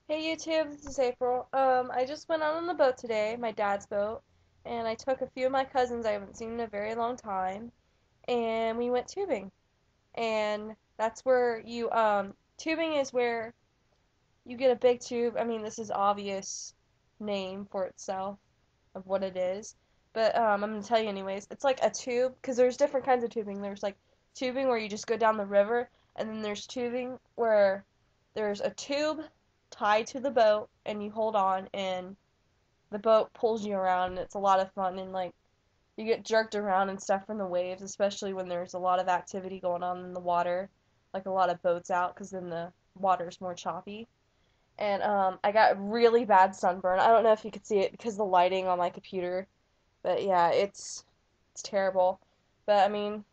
Hey YouTube, this is April. I just went out on the boat today, my dad's boat, and I took a few of my cousins I haven't seen in a very long time, and we went tubing. And that's where tubing is where you get a big tube. I mean, this is obvious name for itself of what it is, but I'm gonna tell you anyways. It's like a tube, because there's different kinds of tubing. There's like tubing where you just go down the river, and then there's tubing where there's a tube tied to the boat, and you hold on, and the boat pulls you around, and it's a lot of fun, and like you get jerked around and stuff from the waves, especially when there's a lot of activity going on in the water, like a lot of boats out, because then the water's more choppy. And I got really bad sunburn. I don't know if you could see it because of the lighting on my computer, but yeah, it's terrible. But I mean,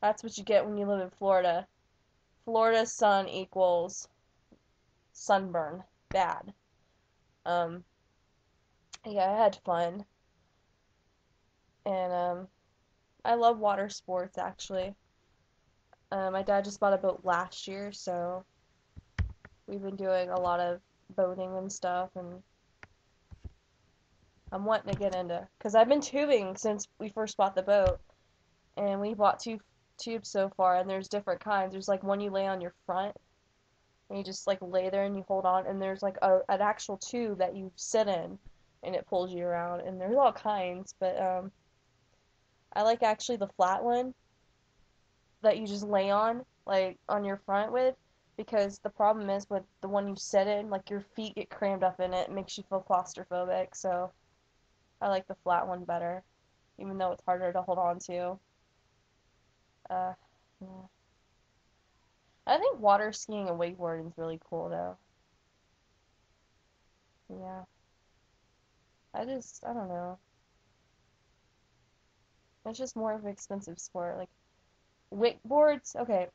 that's what you get when you live in Florida. Florida sun equals sunburn. Bad. Um, yeah, I had fun, and I love water sports actually. My dad just bought a boat last year, so we've been doing a lot of boating and stuff, and I'm wanting to get into, because I've been tubing since we first bought the boat, and we bought two tubes so far, and there's different kinds. There's like one you lay on your front, and you just like lay there and you hold on, and there's like an actual tube that you sit in, and it pulls you around, and there's all kinds, but I like actually the flat one that you just lay on, like on your front with, because the problem is with the one you sit in, like your feet get crammed up in it, it makes you feel claustrophobic, so I like the flat one better, even though it's harder to hold on to. Uh, yeah. I think water skiing and wakeboarding is really cool though. Yeah. I don't know. It's just more of an expensive sport. Like wakeboards, okay,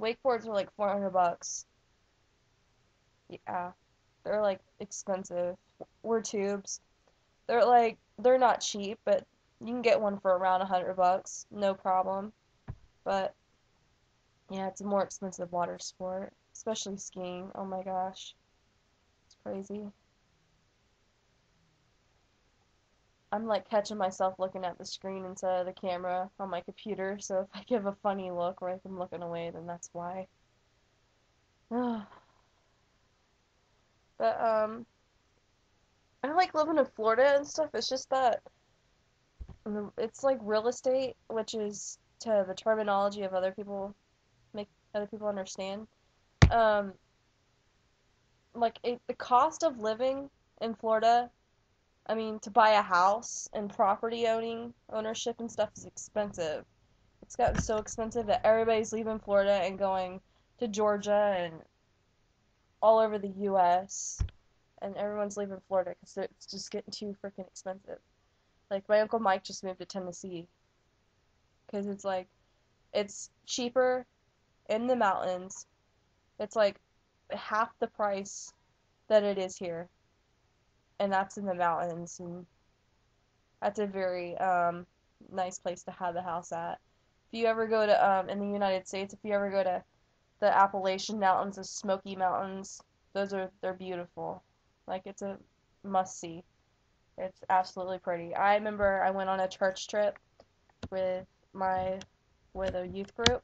wakeboards are like 400 bucks. Yeah. They're like expensive. We're tubes. They're not cheap, but you can get one for around 100 bucks, no problem. But yeah, it's a more expensive water sport, especially skiing. Oh my gosh, it's crazy. I'm like catching myself looking at the screen instead of the camera on my computer, so if I give a funny look or if I'm looking away, then that's why. But I like living in Florida and stuff. It's just that it's like real estate, which is to the terminology of other people make other people understand. Um, the cost of living in Florida, I mean, to buy a house and property ownership and stuff is expensive. It's gotten so expensive that everybody's leaving Florida and going to Georgia and all over the U.S. and everyone's leaving Florida because it's just getting too freaking expensive. Like my uncle Mike just moved to Tennessee because it's cheaper in the mountains. It's like half the price that it is here, and that's in the mountains, and that's a very nice place to have the house at. If you ever go to in the United States, if you ever go to the Appalachian Mountains, the Smoky Mountains, they're beautiful. Like it's a must see. It's absolutely pretty. I remember I went on a church trip with my with a youth group,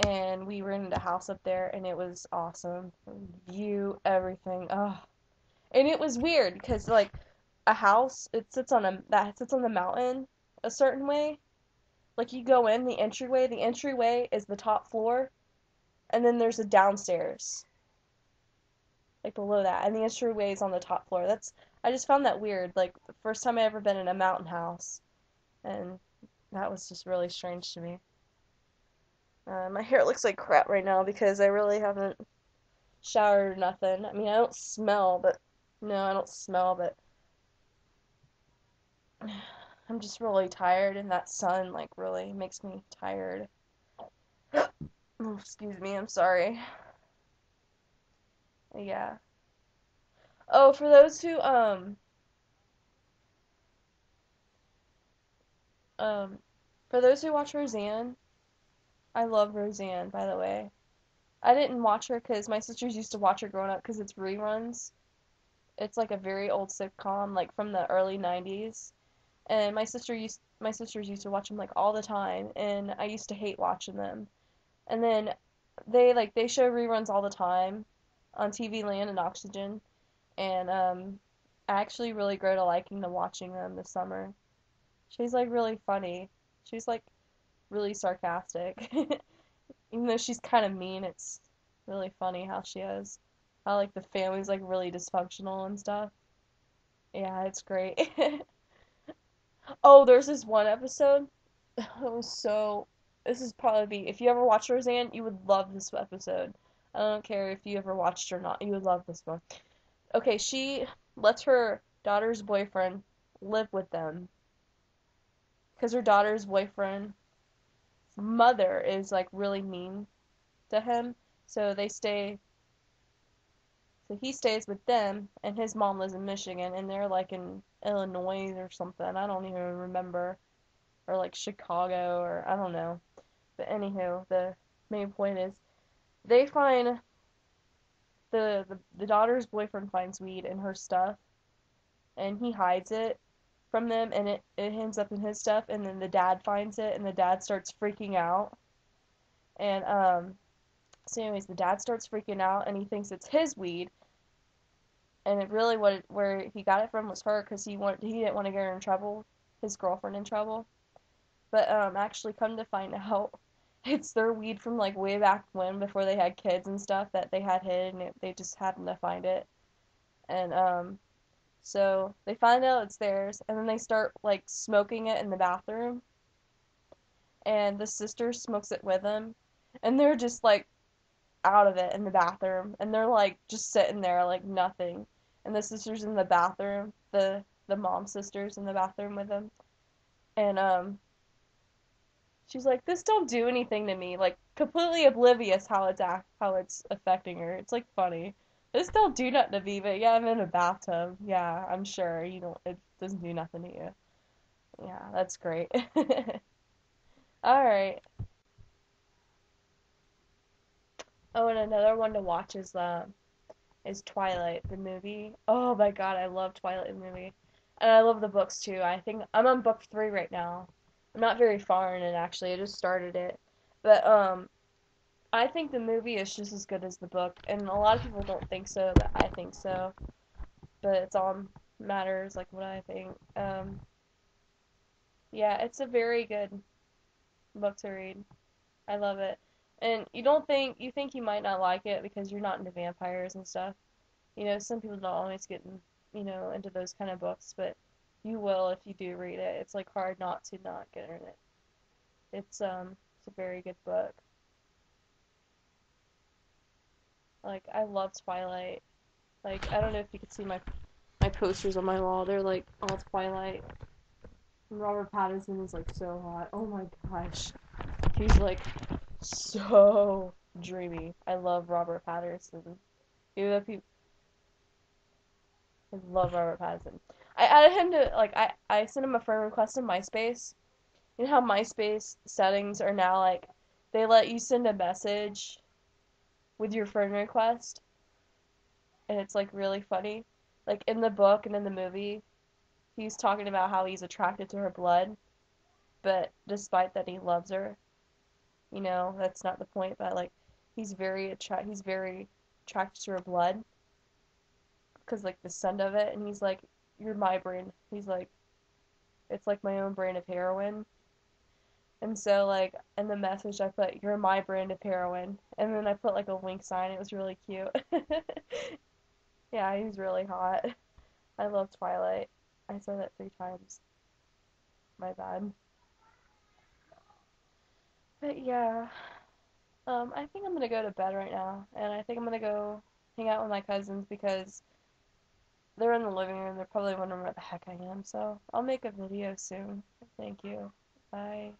and we rented a house up there, and it was awesome. View, everything. Oh, and it was weird because like a house, it sits on a that sits on the mountain a certain way. Like you go in the entryway is the top floor, and then there's a downstairs like below that, and the entryway is on the top floor. That's I just found that weird. Like the first time I ever been in a mountain house, and that was just really strange to me. My hair looks like crap right now because I really haven't showered or nothing. I mean, I don't smell, but no, I don't smell, but I'm just really tired, and that sun like really makes me tired. Oh, excuse me, I'm sorry. Yeah. Oh, um for those who watch Roseanne, I love Roseanne, by the way. I didn't watch her because my sisters used to watch her growing up because it's reruns. It's like a very old sitcom, like from the early 90s. And my sisters used to watch them like all the time, and I used to hate watching them. And then they show reruns all the time on TV Land and Oxygen, and I actually really grew to liking them watching them this summer. She's like really funny. She's like really sarcastic. Even though she's kind of mean, it's really funny how she is. How like the family's like really dysfunctional and stuff. Yeah, it's great. Oh, there's this one episode. It was so. This is probably be if you ever watch Roseanne, you would love this episode. I don't care if you ever watched or not, you would love this one. Okay, she lets her daughter's boyfriend live with them because her daughter's boyfriend's mother is like really mean to him. So they stay. So he stays with them, and his mom lives in Michigan, and they're like in Illinois or something. I don't even remember, or like Chicago, or I don't know. But anywho, the main point is they find the daughter's boyfriend finds weed in her stuff, and he hides it from them, and it ends up in his stuff, and then the dad finds it, and the dad starts freaking out, and so anyways, the dad starts freaking out, and he thinks it's his weed, and it really where he got it from was her, because he didn't want to get her in trouble, his girlfriend in trouble, but actually come to find out, it's their weed from like way back when, before they had kids and stuff that they had hid, and they just happened to find it, and so they find out it's theirs, and then they start like smoking it in the bathroom, and the sister smokes it with them, and they're just like out of it in the bathroom, and they're like just sitting there like nothing, and the sister's in the bathroom, the mom sister's in the bathroom with them, and she's like, this don't do anything to me, like completely oblivious how it's affecting her. It's like funny. This don't do nothing to me, but yeah, I'm in a bathtub. Yeah, I'm sure you don't. It doesn't do nothing to you. Yeah, that's great. All right. Oh, and another one to watch is Twilight the movie. Oh my God, I love Twilight the movie, and I love the books too. I think I'm on book 3 right now. I'm not very far in it actually. I just started it, but I think the movie is just as good as the book, and a lot of people don't think so, but I think so. But it's all matters like what I think. Yeah, it's a very good book to read. I love it. And you think you might not like it because you're not into vampires and stuff. You know, some people don't always get into those kind of books, but you will if you do read it. It's like hard not to not get in it. It's a very good book. Like I love Twilight. Like I don't know if you can see my posters on my wall. They're like all Twilight. And Robert Pattinson is like so hot. Oh my gosh. He's like so dreamy. I love Robert Pattinson. Even though people, I love Robert Pattinson. I added him to like I sent him a friend request in MySpace. You know how MySpace settings are now like they let you send a message with your friend request, and it's like really funny. Like in the book and in the movie, he's talking about how he's attracted to her blood, but despite that he loves her, that's not the point. But like, he's very attracted to her blood, because like the scent of it, and he's like, "You're my brand." He's like, "It's like my own brand of heroin." And so like in the message I put, "You're my brand of heroin," and then I put like a wink sign. It was really cute. Yeah, he's really hot. I love Twilight. I said that 3 times. My bad. But yeah, I think I'm gonna go to bed right now, and I think I'm gonna go hang out with my cousins because they're in the living room. They're probably wondering where the heck I am. So I'll make a video soon. Thank you. Bye.